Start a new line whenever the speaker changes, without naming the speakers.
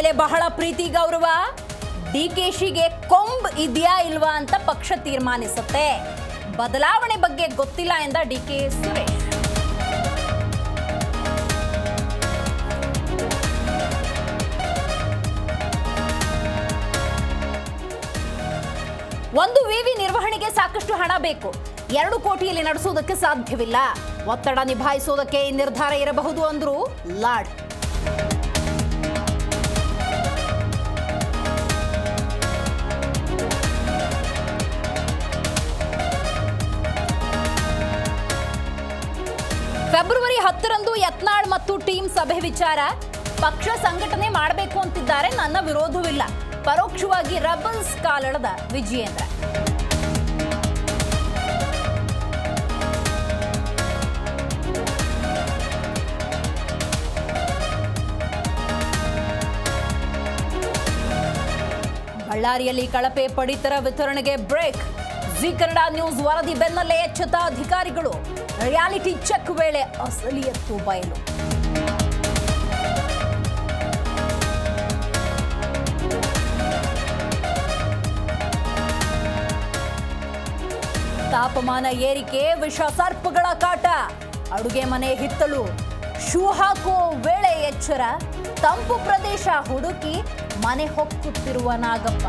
ಮೇಲೆ ಬಹಳ ಪ್ರೀತಿ ಗೌರವ. ಡಿಕೆಶಿಗೆ ಕೊಂಬ್ ಇದೆಯಾ ಇಲ್ವಾ ಅಂತ ಪಕ್ಷ ತೀರ್ಮಾನಿಸುತ್ತೆ. ಬದಲಾವಣೆ ಬಗ್ಗೆ ಗೊತ್ತಿಲ್ಲ ಎಂದ ಡಿಕೆ ಸುರೇಶ್. ಒಂದು ವಿವಿ ನಿರ್ವಹಣೆಗೆ ಸಾಕಷ್ಟು ಹಣ ಬೇಕು. 2 ಕೋಟಿಯಲ್ಲಿ ನಡೆಸುವುದಕ್ಕೆ ಸಾಧ್ಯವಿಲ್ಲ. ಒತ್ತಡ ನಿಭಾಯಿಸುವುದಕ್ಕೆ ಈ ನಿರ್ಧಾರ ಇರಬಹುದು ಅಂದ್ರು ಲಾಡ್. ಫೆಬ್ರವರಿ 10ರಂದು ಯತ್ನಾಳ್ ಮತ್ತು ಟೀಮ್ ಸಭೆ ವಿಚಾರ. ಪಕ್ಷ ಸಂಘಟನೆ ಮಾಡಬೇಕು ಅಂತಿದ್ದಾರೆ, ನನ್ನ ವಿರೋಧವಿಲ್ಲ. ಪರೋಕ್ಷವಾಗಿ ರಬಲ್ಸ್ ಕಾಲೆಳೆದ ವಿಜಯೇಂದ್ರ. ಬಳ್ಳಾರಿಯಲ್ಲಿ ಕಳಪೆ ಪಡಿತರ ವಿತರಣೆಗೆ ಬ್ರೇಕ್. ಜಿ ಕನ್ನಡ ನ್ಯೂಸ್ ವರದಿ ಬೆನ್ನಲ್ಲೇ ಎಚ್ಚೆತ್ತ ಅಧಿಕಾರಿಗಳು. ರಿಯಾಲಿಟಿ ಚೆಕ್ ವೇಳೆ ಅಸಲಿಯತ್ತು ಬಯಲು. ತಾಪಮಾನ ಏರಿಕೆ, ವಿಷ ಸರ್ಪಗಳ ಕಾಟ. ಅಡುಗೆ ಮನೆ ಹಿತ್ತಲು ಶೂ ಹಾಕುವ ವೇಳೆ ಎಚ್ಚರ. ತಂಪು ಪ್ರದೇಶ ಹುಡುಕಿ ಮನೆ ಹೊಕ್ಕುತ್ತಿರುವ ನಾಗಪ್ಪ.